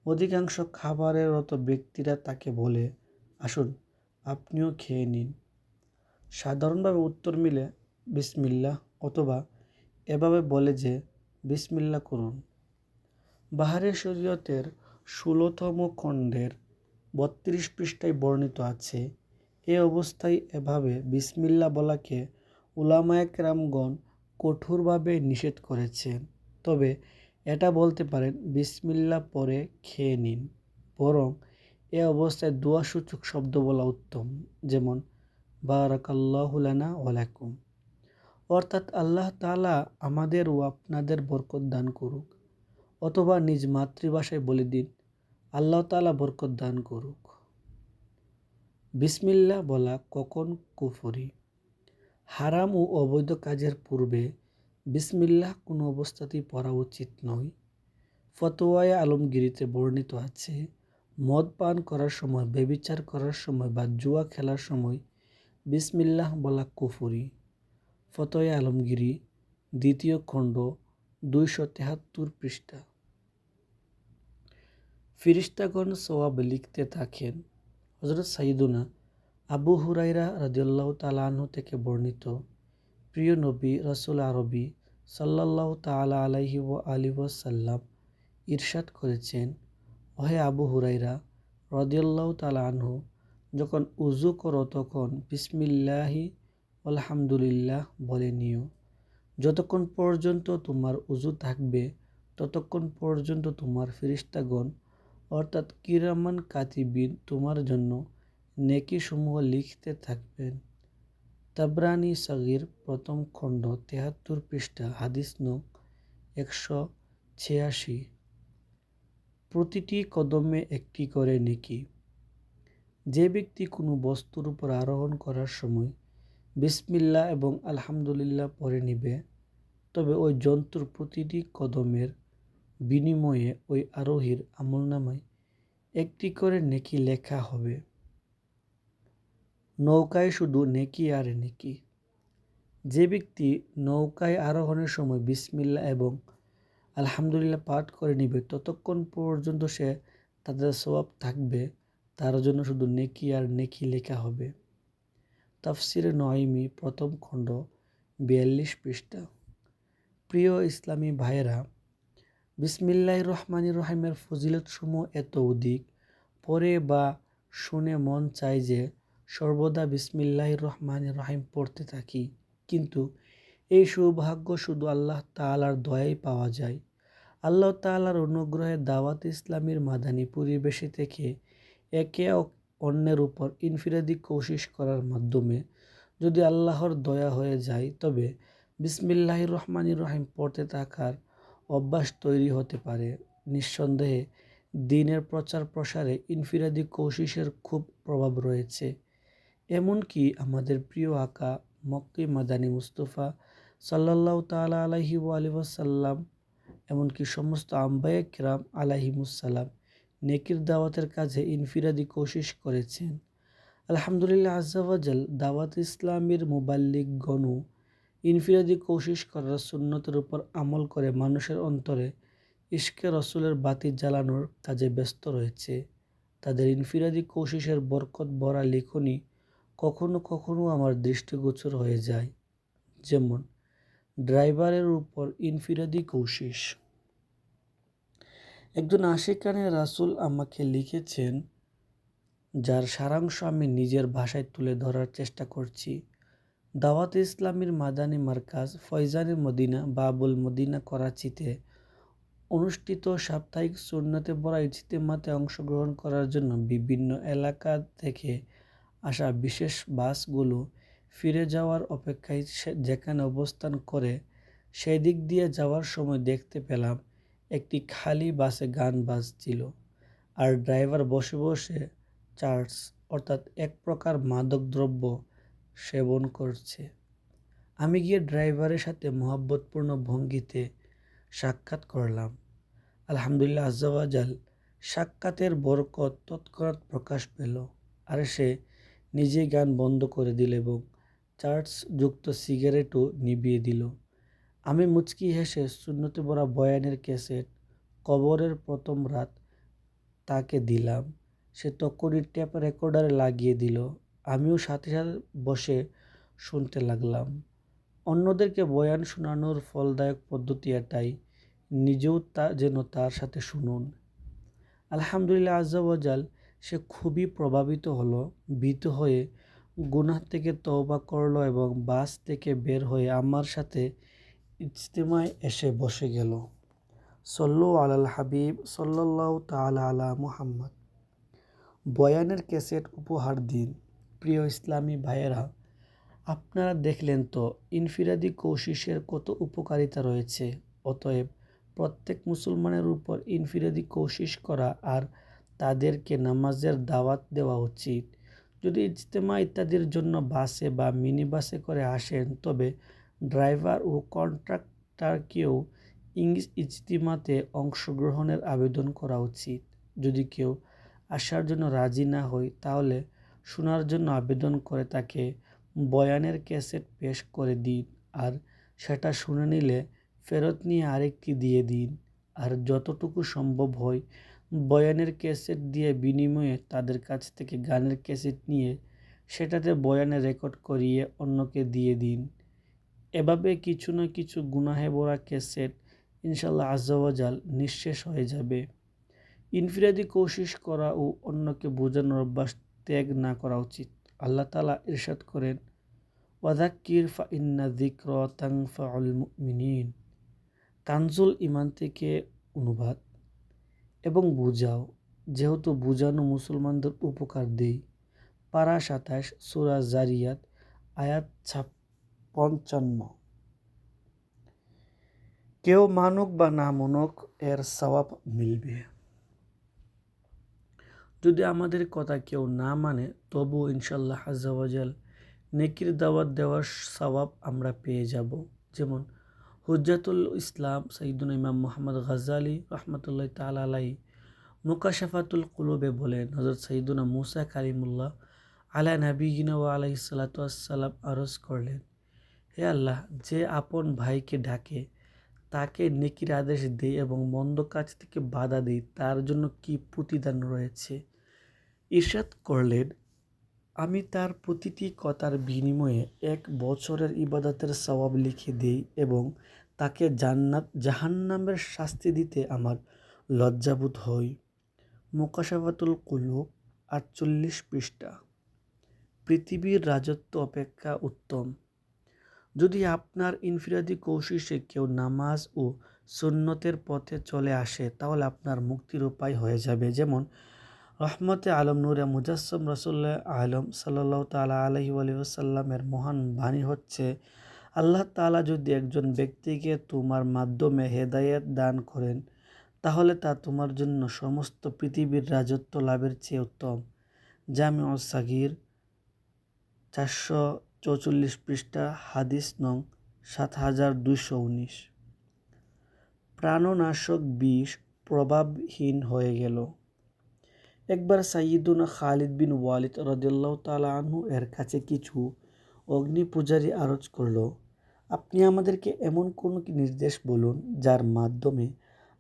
Speaker 1: অধিকাংশ খাবারেরত ব্যক্তিরা তাকে বলে, আসুন আপনিও খেয়ে নিন। সাধারণভাবে উত্তর মিলে বিসমিল্লাহ, অথবা এভাবে বলে যে বিসমিল্লাহ করুন। বাহারে শরীয়তের 16তম খণ্ডের 32 পৃষ্ঠায় বর্ণিত আছে, এ অবস্থায় এভাবে বিসমিল্লাহ বলাকে উলামায়ে কেরামগণ কঠোরভাবে নিষেধ করেছেন। তবে এটা বলতে পারেন বিসমিল্লাহ পরে খেয়ে নিন, বরং এ অবস্থায় দোয়াসূচক শব্দ বলা উত্তম, যেমন বারাকাল্লাহু লানা ওয়া লাকুম, অর্থাৎ আল্লাহ তাআলা আমাদের ও আপনাদের বরকত দান করুক। অথবা নিজ মাতৃভাষায় বলে দিন, আল্লাহ তাআলা বরকত দান করুক। বিসমিল্লাহ বলা কখন কুফরি? হারাম ও অবৈধ কাজের পূর্বে বিসমিল্লাহ কোনো অবস্থাতেই পড়া উচিত নয়। ফতোয়ায়ে আলমগীরিতে বর্ণিত আছে, মদ পান করার সময়, ব্যভিচার করার সময় বা জুয়া খেলার সময় বিসমিল্লাহ বলা কুফরি। ফতোয়ায়ে আলমগীরি 2য় খণ্ড 273 পৃষ্ঠা। ফেরেশতাগণ সওয়াব লিখতে থাকেন। হযরত সাইয়্যিদুনা আবু হুরায়রা রাদিয়াল্লাহু তাআলা আনহু থেকে বর্ণিত, প্রিয় নবী রাসূল আরবি সাল্লাল্লাহু তাআলা আলাইহি ওয়া আলিহি ওয়াসাল্লাম ইরশাদ করেছেন, ওহে আবু হুরায়রা রাদিয়াল্লাহু তাআলা আনহু, যখন উযু করো তখন বিসমিল্লাহি আলহামদুলিল্লাহ বলে নিও। যতক্ষণ পর্যন্ত তোমার উযু থাকবে ততক্ষণ পর্যন্ত তোমার ফেরেশতাগণ অর্থাৎ কিরামান কাতিবিন তোমার জন্য নেকি সমূহ লিখতে থাকবেন। তাবরানী সগীর 1ম খণ্ড 73 পৃষ্ঠা, হাদিস নং 186। প্রতিটি কদমে একটি করে নেকি। যে ব্যক্তি কোনো বস্তুর উপর আরোহণ করার সময় বিসমিল্লাহ এবং আলহামদুলিল্লাহ পড়ে নিবে, তবে ওই জন্তুর প্রতিটি কদমের বিনিময়ে ওই আরোহীর আমলনামায় একটি করে নেকি লেখা হবে। নৌকায় শুধু নেকি আর নেকি। যে ব্যক্তি নৌকায় আরোহণের সময় বিসমিল্লাহ এবং আলহামদুলিল্লাহ পাঠ করে নিবে ততক্ষণ পর্যন্ত সে তাদের সওয়াব থাকবে, তার জন্য শুধু নেকি আর নেকি লেখা হবে। তাফসিরে নঈমি 1ম খণ্ড 42 পৃষ্ঠা। প্রিয় ইসলামী ভাইয়েরা, বিসমিল্লাহির রহমানির রহিমের ফজিলতসমূহ এত অধিক, পড়ে বা শুনে মন চায় যে সর্বদা বিসমিল্লাহির রহমানির রহিম পড়তে থাকি, কিন্তু এই সৌভাগ্য শুধু আল্লাহ তাআলার দয়ায় পাওয়া যায়। আল্লাহ তাআলার অনুগ্রহে দাওয়াত ইসলামীর মাদানী পরিবেশে থেকে একে অন্যের উপর ইনফিরাদি কোশিশ করার মাধ্যমে যদি আল্লাহর দয়া হয়ে যায়, তবে বিসমিল্লাহির রহমানির রহিম পড়তে থাকার অভ্যাস তৈরি হতে পারে। নিঃসন্দেহে দ্বীনের প্রচার প্রসারে ইনফিরাদি কোশিশের খুব প্রভাব রয়েছে। এমনকি আমাদের প্রিয় আকা মক্কি মাদানী মুস্তাফা সাল্লাল্লাহু তাআলা আলাইহি ওয়া আলিহি ওয়াসাল্লাম, এমনকি সমস্ত আম্বিয়া কিরাম আলাইহিমুসসালাম নেকির দাওয়াতের কাজে ইনফিরাদি কোশিশ করেছেন। আলহামদুলিল্লাহ আজ্জা ওয়া জাল দাওয়াত ইসলামীর মুবাল্লিগগণও ইনফিরাদি কোশিশ করার সুন্নতের উপর আমল করে মানুষের অন্তরে ইশকে রসুলের বাতি জ্বালানোর কাজে ব্যস্ত রয়েছে। তাদের ইনফিরাদি কোশিশের বরকত ভরা লিখনি কখনো কখনো আমার দৃষ্টিগোচর হয়ে যায়। যেমন, ড্রাইভারের উপর ইনফিরাদি কোশিশ। একজন আশিকানে রাসূল আমাকে লিখেছেন, যার সারাংশ আমি নিজের ভাষায় তুলে ধরার চেষ্টা করছি। দাওয়াত ইসলামীর মাদানী মার্কাজ ফয়জানে মদিনা বাবুল মদিনা করাচিতে অনুষ্ঠিত সাপ্তাহিক সুন্নতে ভরা ইজতেমাতে অংশগ্রহণ করার জন্য বিভিন্ন এলাকা থেকে আসা বিশেষ বাসগুলো ফিরে যাওয়ার অপেক্ষায় যেখানে অবস্থান করে সেই দিক দিয়ে যাওয়ার সময় দেখতে পেলাম একটি খালি বাসে গান বাজছিল আর ড্রাইভার বসে বসে চার্টস অর্থাৎ এক প্রকার মাদকদ্রব্য সেবন করছে। আমি গিয়ে ড্রাইভারের সাথে মহব্বতপূর্ণ ভঙ্গিতে সাক্ষাৎ করলাম। আলহামদুলিল্লাহ আজ্জাওয়াজাল সাক্ষাতের বরকত তৎক্ষণাৎ প্রকাশ পেল আর সে নিজেই গান বন্ধ করে দিল এবং চার্টস যুক্ত সিগারেটও নিভিয়ে দিল। আমি মুচকি হেসে সুন্নতে ভরা বয়ানের ক্যাসেট কবরের প্রথম রাত তাকে দিলাম। সে তখনই টেপ রেকর্ডারে লাগিয়ে দিল। আমিও সাথে সাথে বসে শুনতে লাগলাম। অন্যদেরকে বয়ান শোনানোর ফলদায়ক পদ্ধতি এটাই, নিজেও যেন তার সাথে শুনুন। আলহামদুলিল্লাহ আজ্জাওয়াজাল সে খুবই প্রভাবিত হলো, ভীত হয়ে গুনাহ থেকে তওবা করলো এবং বাস থেকে বের হয়ে আমার সাথে ইজতেমায় এসে বসে গেল। সল্লু আলাল হাবিব সাল্লাল্লাহু তাআলা আলা মুহাম্মদ। বয়ানের ক্যাসেট উপহার দিন। প্রিয় ইসলামী ভাইয়েরা, আপনারা দেখলেন তো ইনফিরাদি কোশিশের কত উপকারিতা রয়েছে। অতএব প্রত্যেক মুসলমানের উপর ইনফিরাদি কোশিশ করা আর তাদেরকে নামাজের দাওয়াত দেওয়া উচিত। যদি ইজতেমা ইত্যাদির জন্য বাসে বা মিনি বাসে করে আসেন তবে ড্রাইভার ও কন্ট্রাক্টরকেও ইজতিমাতে অংশগ্রহণের আবেদন করা উচিত। যদি কেউ আসার জন্য রাজি না হয় তাহলে শোনার জন্য আবেদন করে তাকে বয়ানের ক্যাসেট পেশ করে দিন আর সেটা শুনে নিলে ফেরত নিয়ে আরেকটি দিয়ে দিন। আর যতটুকু সম্ভব হয় বয়ানের ক্যাসেট দিয়ে বিনিময়ে তাদের কাছ থেকে গানের ক্যাসেট নিয়ে সেটাতে বয়ানে রেকর্ড করিয়ে অন্যকে দিয়ে দিন। এভাবে কিছু না কিছু গুনাহে ভরা ক্যাসেট ইনশাআল্লাহ আজ্জাওয়াজাল নিঃশেষ হয়ে যাবে। ইনফিরাদি কোশিশ করা ও অন্যকে বোঝানোর অভ্যাস ত্যাগ না করা উচিত। আল্লাহ তাআলা ইরশাদ করেন, ওয়াযাক্কির ফাইন্না যিকরা তানফাউল মুমিনিন। কানজুল ঈমান থেকে অনুবাদ। এবং বুঝাও, যেহেতু বুঝানো মুসলমানদের উপকার দেয়। পারা ২৭ সূরা জারিয়াত আয়াত ৫৫। কেউ মানুক বা না মানুক এর সওয়াব মিলবে। যদি আমাদের কথা কেউ না মানে তবুও ইনশাআল্লাহ আজ্জাওয়াজাল নেকির দাওয়াত দেওয়ার সওয়াব আমরা পেয়ে যাব। যেমন হুজ্জাতুল ইসলাম সাইয়্যিদুনা ইমাম মুহাম্মদ গাজ্জালী রাহমাতুল্লাহি তাআলা আলাইহি মুকাশাফাতুল কুলুবে বলেন, হযরত সাইয়্যিদুনা মুসা কালিমুল্লাহ আলা নাবিয়িনা ওয়া আলাইহিস সালাতু ওয়াস সালাম আরজ করলেন, হে আল্লাহ, যে আপন ভাইকে ডাকে, তাকে নেকির আদেশ দেয় এবং মন্দ কাজ থেকে বাধা দেয়, তার জন্য কি প্রতিদান রয়েছে। ইরশাদ করলেন, আমি তার প্রতিটি কথার বিনিময়ে ১ বছরের ইবাদতের সওয়াব লিখে দেই এবং তাকে জাহান্নামের শাস্তি দিতে আমার লজ্জাবোধ হয়। মুকাশাফাতুল কুলুব ৪৮ পৃষ্ঠা। পৃথিবীর রাজত্ব অপেক্ষা উত্তম। যদি আপনার ইনফিরাদি কোশিশে কেউ নামাজ ও সুন্নতের পথে চলে আসে তাহলে আপনার মুক্তির উপায় হয়ে যাবে। যেমন রহমতে আলম নূরে মুজাসসম রাসূলুল্লাহ আলম সাল্লাল্লাহু তাআলা আলাইহি ওয়াসাল্লামের মহান বাণী হচ্ছে, আল্লাহ তাআলা যদি একজন ব্যক্তিকে তোমার মাধ্যমে হেদায়েত দান করেন তাহলে তা তোমার জন্য সমস্ত পৃথিবীর রাজত্ব লাভের চেয়ে উত্তম। জামিউস সাগীর ৪৪৪ পৃষ্ঠা, হাদিস নং ৭২১৯। প্রাণনাশক বিষ প্রভাবহীন হয়ে গেল। একবার সাইয়্যিদুনা খালিদ বিন ওয়ালিদ রাদিয়াল্লাহু তাআলা আনহু এর কাছে কিছু অগ্নি পূজারী আরজ করল, আপনি আমাদেরকে এমন কোনো নির্দেশ বলুন যার মাধ্যমে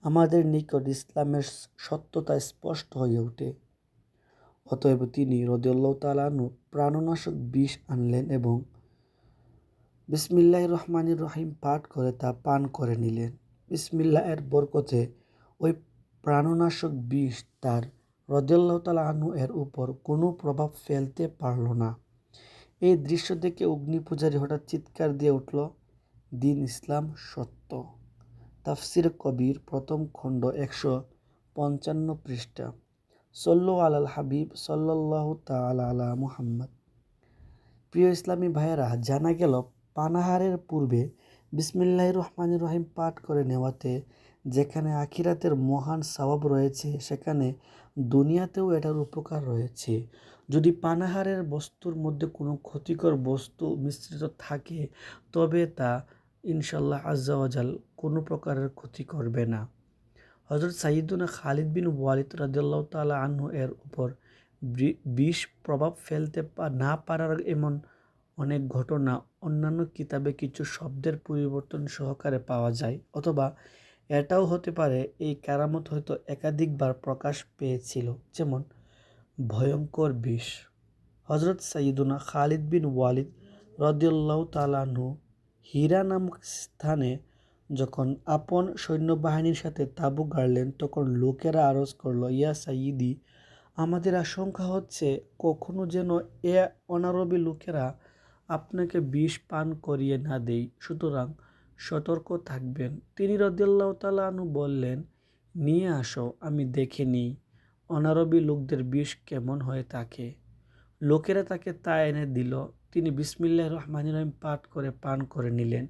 Speaker 1: আমাদের নিকট ইসলামের সত্যতা স্পষ্ট হয়ে ওঠে। অতএব তিনি রাদিয়াল্লাহু তাআলা আনহু প্রাণনাশক বিষ আনলেন এবং বিসমিল্লাহির রহমানির রহিম পাঠ করে তা পান করে নিলেন। বিসমিল্লাহ এর বরকতে ওই প্রাণনাশক বিষ তার রাদিয়াল্লাহু তাআলা আনহু এর উপর কোনো প্রভাব ফেলতে পারল না। এই দৃশ্য দেখে অগ্নিপূজারী হঠাৎ চিৎকার দিয়ে উঠল, দিন ইসলাম সত্য। তাফসির কবির প্রথম খণ্ড ১৫৫ পৃষ্ঠা। সল্লু আলাল হাবিব সাল্লাল্লাহু তাআলা আলা মুহাম্মদ। প্রিয় ইসলামী ভাইয়েরা, জানা গেল পানাহারের পূর্বে বিসমিল্লাহির রহমানির রহিম পাঠ করে নেওয়াতে যেখানে আখিরাতের মহান সওয়াব রয়েছে, সেখানে দুনিয়াতেও এটার উপকার রয়েছে। যদি পানাহারের বস্তুর মধ্যে কোনো ক্ষতিকর বস্তু মিশ্রিত থাকে, তবে তা ইনশাল্লাহ আজ্জা ওয়াজাল কোনো প্রকারের ক্ষতি করবে না। হযরত সাইয়্যিদুনা খালিদ বিন ওয়ালিদ রাদিয়াল্লাহু তাআলা আনহু এর উপর বিষ প্রভাব ফেলতে না পারার এমন অনেক ঘটনা অন্যান্য কিতাবে কিছু শব্দের পরিবর্তন সহকারে পাওয়া যায়, অথবা এটাও হতে পারে এই কারামত হয়তো একাধিকবার প্রকাশ পেয়েছিল। যেমন ভয়ঙ্কর বিষ। হযরত সাইয়্যিদুনা খালিদ বিন ওয়ালিদ রাদিয়াল্লাহু তাআলা আনহু হীরা নামক স্থানে যখন আপন সৈন্যবাহিনীর সাথে তাঁবু গাড়লেন, তখন লোকেরা আরজ করল, ইয়া সাইয়্যিদি, আমাদের আশঙ্কা হচ্ছে কখনো যেন এ অনারবী লোকেরা আপনাকে বিষ পান করিয়ে না দেয়, সুতরাং সতর্ক থাকবেন। তিনি রাদিয়াল্লাহু তাআলা আনহু বললেন, নিয়ে আসো, আমি দেখে নিই অনারবী লোকদের বিষ কেমন হয়ে থাকে। লোকেরা তাকে তা এনে দিল। তিনি বিসমিল্লাহির রহমানির রহিম পাঠ করে পান করে নিলেন।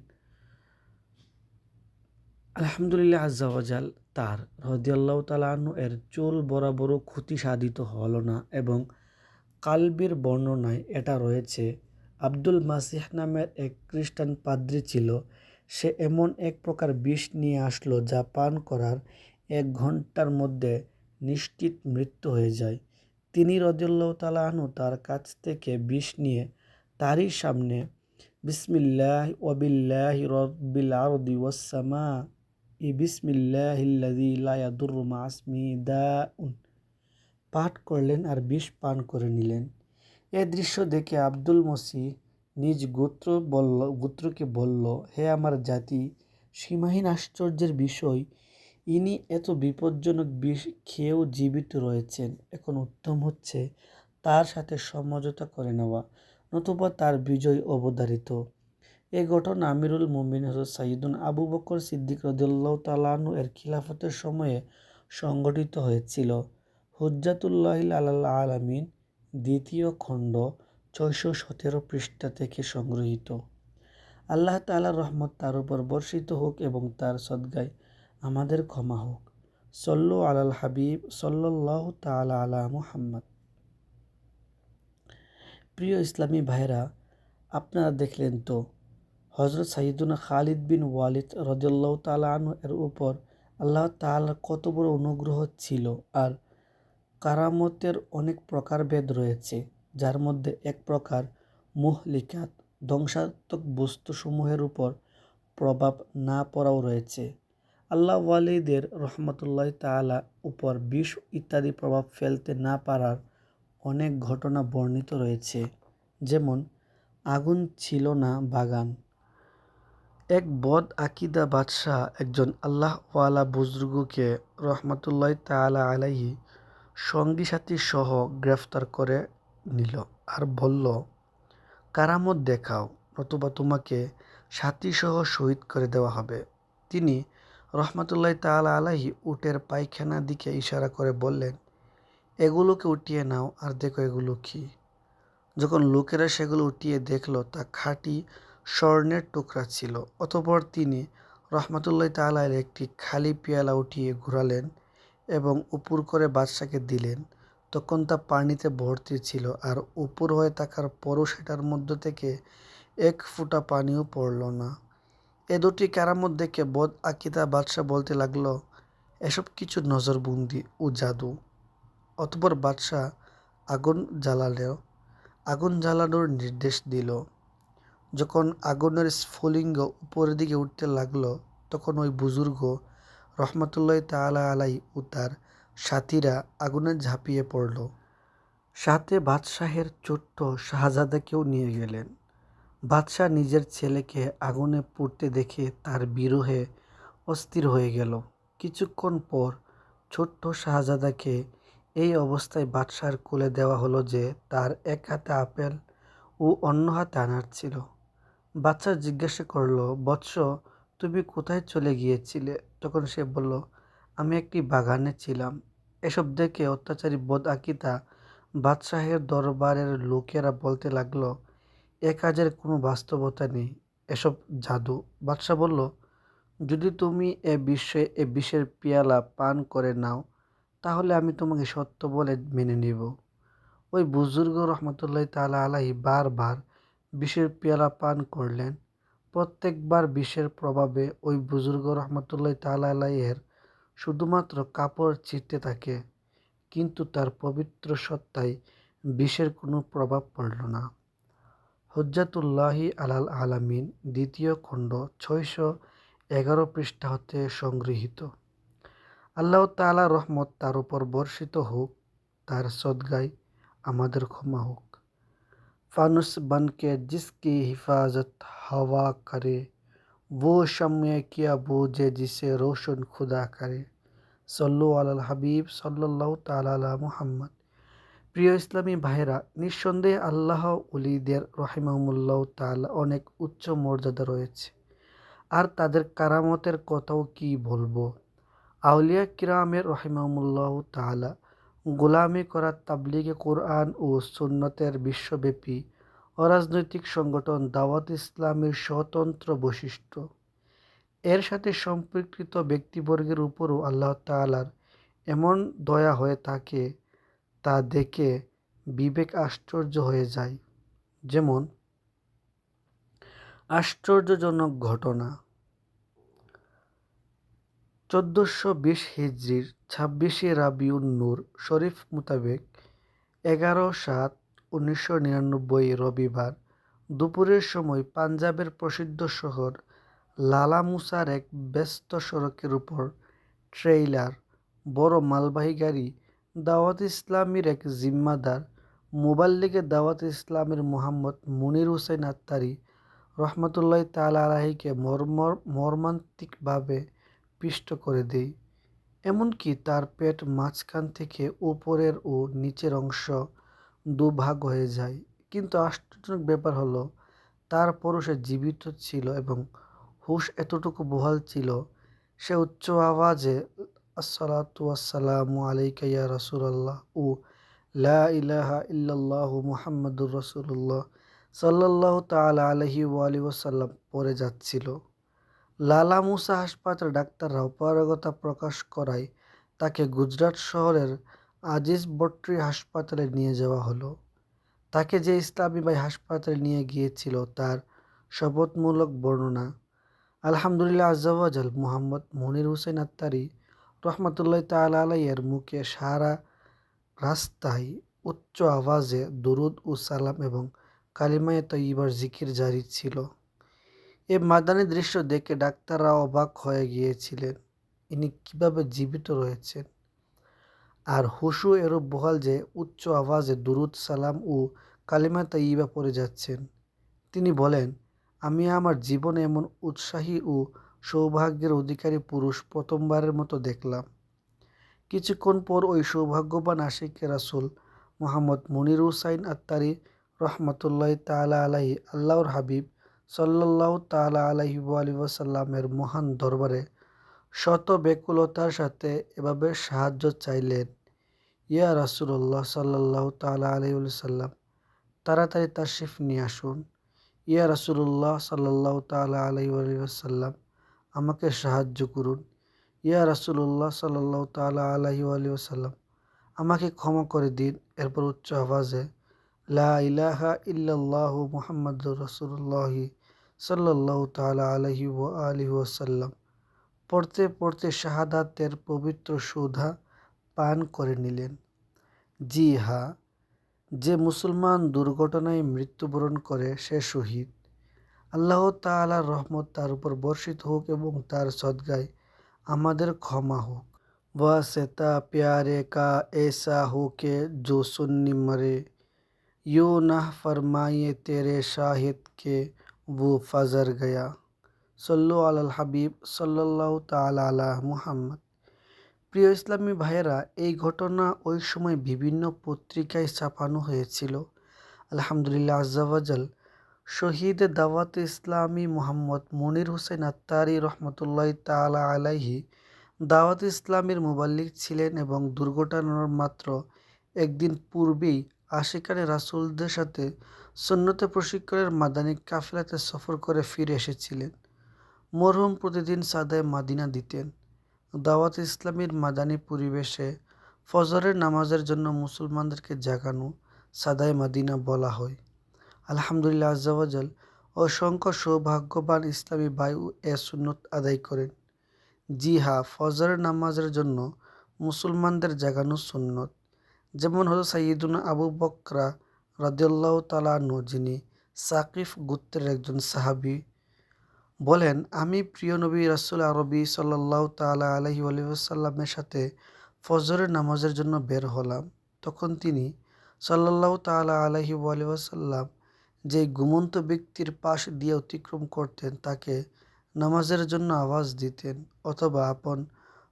Speaker 1: আলহামদুলিল্লাহ আজ্জা ওয়াজাল তার রাদিয়াল্লাহু তাআলা আনহু এর চুল বরাবরও ক্ষতি সাধিত হল না। এবং কালবির বর্ণনায় এটা রয়েছে, আব্দুল মাসিহ নামের এক খ্রিস্টান পাদ্রী ছিল। সে এমন এক প্রকার বিষ নিয়ে আসলো যা পান করার 1 ঘন্টার মধ্যে নিশ্চিত মৃত্যু হয়ে যায়। তিনি রাদিয়াল্লাহু তাআলা আনহু তার কাছ থেকে বিষ নিয়ে তারই সামনে বিসমিল্লাহ ওয়াবিল্লাহি রব্বিল আরদি ওয়াস সামা বিসমিল্লাহিল্লাযী লা ইয়াদুররু মা ইসমিহি দাউন পাঠ করলেন আর বিষ পান করে নিলেন। এ দৃশ্য দেখে আব্দুল মসিহ নিজ গোত্রকে বলল, হে আমার জাতি, সীমাহীন আশ্চর্যের বিষয়, ইনি এত বিপজ্জনক বিষ খেয়েও জীবিত রয়েছেন। এখন উত্তম হচ্ছে তার সাথে সমঝোতা করে নেওয়া, নতুবা তার বিজয় অবধারিত। এ ঘটনা আমিরুল মুমিনিন হযরত সাইয়্যিদুনা আবু বকর সিদ্দিক রাদিয়াল্লাহু তাআলা আনহু এর খিলাফতের সময়ে সংঘটিত হয়েছিল। হুজ্জাতুল্লাহি আলাল আলামিন, 2য় খণ্ড, 617 পৃষ্ঠা থেকে সংগৃহীত। আল্লাহ তাআলার রহমত তার উপর বর্ষিত হোক এবং তার সদকায় আমাদের ক্ষমা হোক। সল্লু আলাল হাবিব সাল্লাল্লাহু তাআলা আলা মুহাম্মদ। প্রিয় ইসলামী ভাইরা, আপনারা দেখলেন তো হযরত সাইয়্যিদুনা খালিদ বিন ওয়ালিদ রাদিয়াল্লাহু তাআলা আনহু এর উপর আল্লাহ তাআলার কত বড় অনুগ্রহ ছিল। আর কারামতের অনেক প্রকারভেদ রয়েছে, যার মধ্যে এক প্রকার মুহলিকাত, ধ্বংসাত্মক বস্তুসমূহের উপর প্রভাব না পড়াও রয়েছে। আল্লাহ ওয়ালিদের রহমতুল্লাহ তাআলা উপর বিষ ইত্যাদি প্রভাব ফেলতে না পারার অনেক ঘটনা বর্ণিত রয়েছে। যেমন আগুন ছিল না বাগান। এক বদ আকিদা বাদশাহ একজন আল্লাহওয়ালা বুজুর্গকে রহমতুল্লাহ তাআলা আলাইহি সঙ্গী সাথী সহ গ্রেফতার করে নিল আর বলল, কারামত দেখাও, নতুবা তোমাকে সাথী সহ শহীদ করে দেওয়া হবে। তিনি রহমতুল্লাহ তাআলা আলাইহি উটের পায়খানার দিকে ইশারা করে বললেন, এগুলোকে উঠিয়ে নাও আর দেখো এগুলো কি। যখন লোকেরা সেগুলো উঠিয়ে দেখল, তা খাঁটি স্বর্ণের টুকরা ছিল। অতঃপর তিনি রহমতুল্লাহ তাআলা একটি খালি পেয়ালা উঠিয়ে ঘোরালেন এবং উপুর করে বাদশাকে দিলেন। তখন তা পানিতে ভর্তি ছিল, আর উপুর হয়ে থাকার পরও সেটার মধ্য থেকে 1 ফোঁটা পানিও পড়ল না। এ দুটি কারামত দেখে বদ আকিদা বাদশাহ বলতে লাগল, এসব কিছু নজরবন্দি ও জাদু। অতঃপর বাদশাহ আগুন জ্বালানোর নির্দেশ দিল। যখন আগুনের স্ফুলিঙ্গ উপরের দিকে উঠতে লাগলো, তখন ওই বুজুর্গ রহমতুল্লাহ তাআলা আলাইহি ও তার সাথীরা আগুনে ঝাঁপিয়ে পড়ল। সাথে বাদশাহের ছোট্ট শাহজাদাকেও নিয়ে গেলেন। বাদশাহ নিজের ছেলেকে আগুনে পুড়তে দেখে তার বিরহে অস্থির হয়ে গেল। কিছুক্ষণ পর ছোট্ট শাহজাদাকে এই অবস্থায় বাদশাহর কোলে দেওয়া হলো যে তার এক হাতে আপেল ও অন্য হাতে আনার ছিল। বাদশাহ জিজ্ঞাসা করল, বৎস, তুমি কোথায় চলে গিয়েছিলে? তখন সে বলল, আমি একটি বাগানে ছিলাম। এসব দেখে অত্যাচারী বদ আকিদা বাদশাহের দরবারের লোকেরা বলতে লাগলো, এ কাজের কোনো বাস্তবতা নেই, এসব জাদু। বাদশাহ বলল, যদি তুমি এ বিষের পেয়ালা পান করে নাও তাহলে আমি তোমাকে সত্য বলে মেনে নিব। ওই বুজুর্গ রহমতুল্লাহ তাআলা আলাইহি বারবার বিষের পেয়ালা পান করলেন। প্রত্যেকবার বিষের প্রভাবে ওই বুজুর্গ রহমতুল্লাহ তাআলা আলাইহির শুধুমাত্র কাপড় ছিঁড়তে থাকে, কিন্তু তার পবিত্র সত্তায় বিষের কোনো প্রভাব পড়ল না। হুজ্জাতুল্লাহি আলাল আলামিন, দ্বিতীয় খণ্ড, 611 পৃষ্ঠা হতে সংগৃহীত। আল্লাহ তাআলার রহমত তার উপর বর্ষিত হোক, তার সদগায় আমাদের ক্ষমা হোক। ফানুস बनके जिसकी हिफाजत हवा करे, वो शम्मे क्या बूझे जिसे रोशन खुदा करे। সল্লু আলাল হাবিব সাল্লাল্লাহু তাআলা আলা মুহাম্মদ। প্রিয় ইসলামী ভাইরা, নিঃসন্দেহে আল্লাহ ওলিদের রহিমাহুমুল্লাহ তাআলা অনেক উচ্চ মর্যাদা রয়েছে, আর তাদের কারামতের কথাও কি বলবো। আউলিয়া কিরামের রহিমাহুমুল্লাহ তাআলা গোলামি করা তাবলিগে কোরআন ও সুন্নতের বিশ্বব্যাপী অরাজনৈতিক সংগঠন দাওয়াত ইসলামের স্বতন্ত্র বৈশিষ্ট্য। এর সাথে সম্পর্কিত ব্যক্তিবর্গের উপরও আল্লাহ তাআলার এমন দয়া হয়ে থাকে, তা দেখে বিবেক আশ্চর্য হয়ে যায়। যেমন আশ্চর্যজনক ঘটনা, 1420 হিজরির 26শে রাবিউন নূর শরীফ মোতাবেক 11/7/1999 রবিবার দুপুরের সময় পাঞ্জাবের প্রসিদ্ধ শহর লালা মুসার এক ব্যস্ত সড়কের উপর ট্রেইলার, বড় মালবাহী গাড়ি, দাওয়াত ইসলামীর এক জিম্মাদার মুবাল্লিগে দাওয়াত ইসলামের মোহাম্মদ মুনির হুসাইন আত্তারি রহমতুল্লাহ তাআলা আলাইহিকে মর্মান্তিকভাবে পিষ্ট করে দেয়। এমনকি তার পেট মাঝখান থেকে উপরের ও নিচের অংশ দুভাগ হয়ে যায়। কিন্তু আশ্চর্যজনক ব্যাপার হলো, তারপরও সে জীবিত ছিল এবং হুঁশ এতটুকু বহাল ছিল, সে উচ্চ আওয়াজে আসসালাতু ওয়াসসালামু আলাইকা ইয়া রাসূলাল্লাহ ও লা ইলাহা ইল্লাল্লাহু মুহাম্মাদুর রাসূলুল্লাহ সাল্লাল্লাহু তাআলা আলাইহি ওয়া আলিহি ওয়াসাল্লাম পড়ে যাচ্ছিল। লালা মুসা হাসপাতালের ডাক্তাররা অপারগতা প্রকাশ করায় তাকে গুজরাট শহরের আজিজ বট্রি হাসপাতালে নিয়ে যাওয়া হলো। তাকে যে ইসলামী ভাই হাসপাতালে নিয়ে গিয়েছিল তার শপথমূলক বর্ণনা। আলহামদুলিল্লাহ আজ্জা ওয়া জাল, মুহাম্মদ মুনির হুসাইন আত্তারি রহমতুল্লাহ তাআলা আলাইহির মুখে সারা রাস্তায় উচ্চ আওয়াজে দুরুদ ও সালাম এবং কালিমায়ে তয়্যিবার জিকির জারি ছিল। এ মাদানী দৃশ্য দেখে ডাক্তাররা অবাক হয়ে গিয়েছিলেন, ইনি কিভাবে জীবিত রয়েছেন আর হুশও এরূপ বহাল যে উচ্চ আওয়াজে দুরুদ সালাম ও কালিমা তয়্যিবা পড়ে যাচ্ছেন। তিনি বলেন, আমি আমার জীবনে এমন উৎসাহী ও সৌভাগ্যের অধিকারী পুরুষ প্রথমবারের মতো দেখলাম। কিছুক্ষণ পর ওই সৌভাগ্যবান আশিকে রাসূল মুহাম্মদ মুনির হুসাইন আত্তারি রহমতুল্লাহ তাআলা আলাইহি আল্লাহর হাবিব সাল্লাল্লাহু তাআলা আলাইহি ওয়া আলিহি ওয়াসাল্লামের মহান দরবারে শত ব্যাকুলতার সাথে এভাবে সাহায্য চাইলেন, ইয়া রাসূলুল্লাহ সাল্লাল্লাহু তাআলা আলাইহি ওয়াসাল্লাম, তাড়াতাড়ি তাশরিফ নিয়ে আসুন। ইয়া রাসূলুল্লাহ সাল্লাল্লাহু তাআলা আলাইহি ওয়াসাল্লাম, আমাকে সাহায্য করুন। ইয়া রাসূলুল্লাহ সাল্লাল্লাহু তাআলা আলাইহি ওয়াসাল্লাম, আমাকে ক্ষমা করে দিন। এরপর উচ্চ আওয়াজে লা ইলাহা ইল্লাল্লাহু মুহাম্মাদুর রাসূলুল্লাহ সাল্লাল্লাহু তাআলা আলাইহি ওয়া আলিহি ওয়াসাল্লাম পড়তে পড়তে শাহাদাতের পবিত্র সুধা পান করে নিলেন। জি হ্যাঁ, যে মুসলমান দুর্ঘটনায় মৃত্যুবরণ করে সে শহীদ। আল্লাহ তাআলার রহমত তার উপর বর্ষিত হোক এবং তার সদগায় আমাদের ক্ষমা হোক। वास्ता प्यारे का ऐसा हो के जो सुन्नी मरे, यूँ ना फरमाए तेरे शाहिद के वो फजर गया। সল্লু আলাল হাবিব সাল্লাল্লাহু তাআলা আলা মুহাম্মদ। প্রিয় ইসলামী ভাইয়েরা, এই ঘটনা ওই সময় বিভিন্ন পত্রিকায় ছাপানো হয়েছিল। আলহামদুলিল্লাহ আজ্জা ওয়া জাল, শহীদ দাওয়াত ইসলামী মুহাম্মদ মুনির হুসাইন আত্তারি রহমতুল্লাহ তাআলা আলাইহি দাওয়াত ইসলামের মুবাল্লিগ ছিলেন এবং দুর্ঘটনার মাত্র একদিন পূর্বেই আশিকানে রাসূলদের সাথে সুন্নতে প্রশিক্ষণের মাদানী কাফেলাতে সফর করে ফিরে এসেছিলেন। মরহুম প্রতিদিন সাদায়ে মাদিনা দিতেন। দাওয়াত ইসলামীর মাদানী পরিবেশে ফজরের নামাজের জন্য মুসলমানদেরকে জাগানো সাদায়ে মাদিনা বলা হয়। আলহামদুলিল্লাহ আজ্জা ওয়াজাল অসংখ্য সৌভাগ্যবান ইসলামী ভাই এ সুন্নত আদায় করেন। জি হ্যাঁ, ফজরের নামাজের জন্য মুসলমানদের জাগানো সুন্নত। যেমন হলো সাইয়্যিদুনা আবু বকরা রাদিয়াল্লাহু তাআলা আনহু, যিনি সাকিফ গোত্রের একজন সাহাবী, বলেন, আমি প্রিয় নবী রাসূল আরবি সাল্লাল্লাহু তাআলা আলাইহি ওয়াসাল্লামের সাথে ফজরের নামাজের জন্য বের হলাম। তখন তিনি সাল্লাল্লাহু তাআলা আলাইহি ওয়াসাল্লাম যে ঘুমন্ত ব্যক্তির পাশ দিয়ে অতিক্রম করতেন তাকে নামাজের জন্য আওয়াজ দিতেন অথবা আপন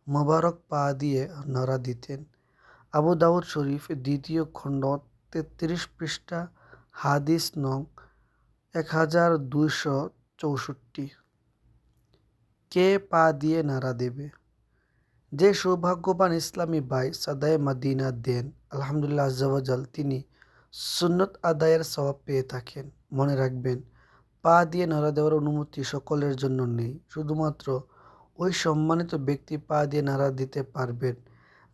Speaker 1: মোবারক পা দিয়ে নাড়া দিতেন। আবু দাউদ শরীফ দ্বিতীয় খণ্ড ৩৩ পৃষ্ঠা হাদিস নং 1264। কে পা দিয়ে নাড়া দেবে? যে সৌভাগ্যবান ইসলামী ভাই সাদায়ে মাদিনা দেন, আলহামদুলিল্লাহ আজ্জা ওয়াজাল তিনি সুন্নত আদায়ের সওয়াব পেয়ে থাকেন। মনে রাখবেন, পা দিয়ে নাড়া দেওয়ার অনুমতি সকলের জন্য নেই। শুধুমাত্র ওই সম্মানিত ব্যক্তি পা দিয়ে নাড়া দিতে পারবেন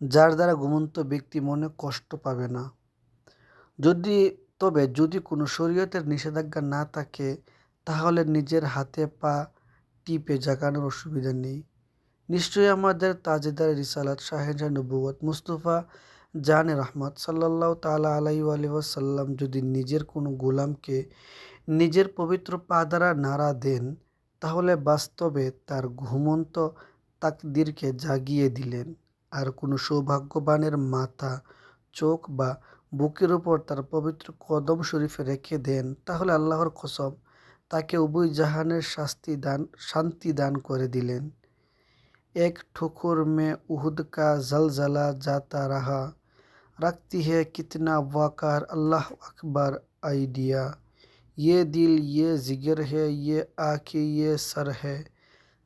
Speaker 1: যার দ্বারা ঘুমন্ত ব্যক্তি মনে কষ্ট পাবে না। তবে যদি কোনো শরীয়তের নিষেধাজ্ঞা না থাকে তাহলে নিজের হাতে পা টিপে জাগানোর অসুবিধা নেই। নিশ্চয়ই আমাদের তাজেদার রিসালাত শাহেনশাহ নবুয়ত মুস্তাফা জানে রহমত সাল্লাল্লাহু তাআলা আলাইহি ওয়াসাল্লাম যদি নিজের কোনো গোলামকে নিজের পবিত্র পা দ্বারা নাড়া দেন তাহলে বাস্তবে তার ঘুমন্ত তাকদীরকে জাগিয়ে দিলেন। আর কোনো সৌভাগ্যবানের মাথা, চোখ বা বুকের উপর তার পবিত্র কদম শরীফে রেখে দেন তাহলে আল্লাহর কসম তাকে উভয় জাহানের শান্তি দান করে দিলেন। एक ठोकर में उहुद का जलजला जाता रहा, रखती है कितना वक़ार अल्लाह अकबर आइडिया, ये दिल ये जिगर है ये आँखें ये सर है,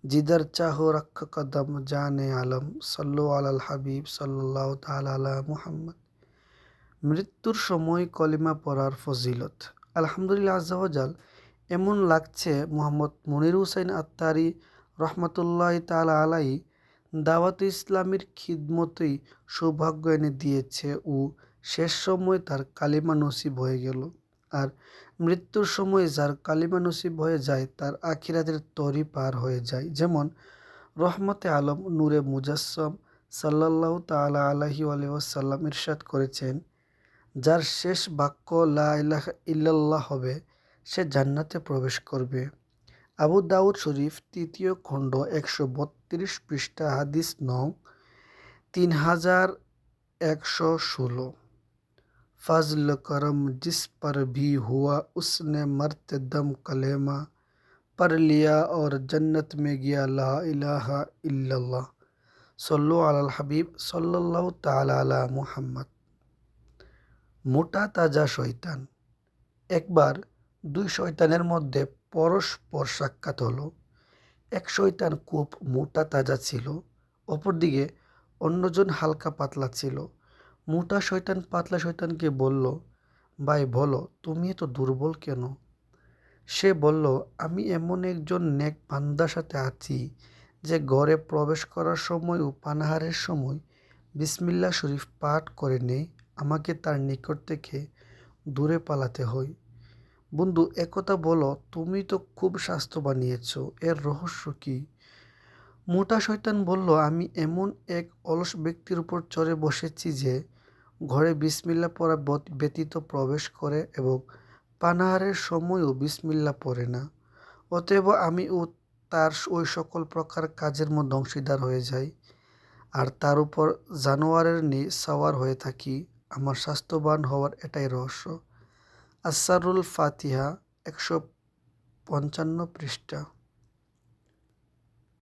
Speaker 1: जिधर चाहो रख कदम जाने आलम सल्लु আলাল হাবিব সাল্লাল্লাহু তাআলা আলা মুহাম্মদ। মৃত্যুর সময় কলিমা পড়ার ফজিলত। আলহামদুলিল্লাহ আজ্জা ওয়াজাল এমন লাগছে মোহাম্মদ মনির হুসাইন আত্তারি রহমতুল্লাহ তাআলা আলাইহি দাওয়াত ইসলামীর খিদমতেই সৌভাগ্য এনে দিয়েছে ও শেষ সময় তার কালিমা নসিব হয়ে গেল। আর মৃত্যুর সময় যার কালিমা নসিব হয়ে যায় তার আখিরাতের তরি পার হয়ে যায়। যেমন রহমতে আলম নূরে মুজাসসাম সাল্লাল্লাহু তাআলা আলাইহি ওয়াসাল্লাম ইরশাদ করেছেন, যার শেষ বাক্য লা ইলাহা ইল্লাল্লাহ হবে সে জান্নাতে প্রবেশ করবে। আবু দাউদ শরীফ তৃতীয় খণ্ড 132 পৃষ্ঠা হাদিস নং 3116। फजल करम जिस पर भी हुआ उसने मरते दम कलेमा पढ़ लिया और जन्नत में गया ला इलाहा इल्लल्लाह सल्लु আলাল হাবিব সাল্লাল্লাহু তাআলা আলা মুহাম্মদ। মোটা তাজা শয়তান। একবার দুই শয়তানের মধ্যে পরস্পর সাক্ষাৎ হলো। এক শয়তান খুব মোটা তাজা ছিল, অপরদিকে অন্যজন হালকা পাতলা ছিল। মোটা শয়তান পাতলা শয়তানকে বলল, ভাই বলো তুমি এত দুর্বল কেন? সে বলল, আমি এমন একজন নেক বান্দার সাথে আছি যে ঘরে প্রবেশ করার সময় ও পানাহারের সময় বিসমিল্লাহ শরীফ পাঠ করে নেই, আমাকে তার নিকট থেকে দূরে পালাতে হয়। বন্ধু একথা বলো, তুমি তো খুব স্বাস্থ্য বানিয়েছ, এর রহস্য কি? মোটা শয়তান বলল, আমি এমন এক অলস ব্যক্তির উপর চড়ে বসেছি যে ঘরে বিসমিল্লাহ পড়া ব্যতীত প্রবেশ করে এবং পানাহারের সময়ও বিসমিল্লাহ পড়ে না। অতএব আমি ও তার ওই সকল প্রকার কাজের মধ্যে অংশীদার হয়ে যাই আর তার উপর জানোয়ারের ন্যায় সাওয়ার হয়ে থাকি। আমার স্বাস্থ্যবান হওয়ার এটাই রহস্য। আসরারুল ফাতিহা 155 পৃষ্ঠা।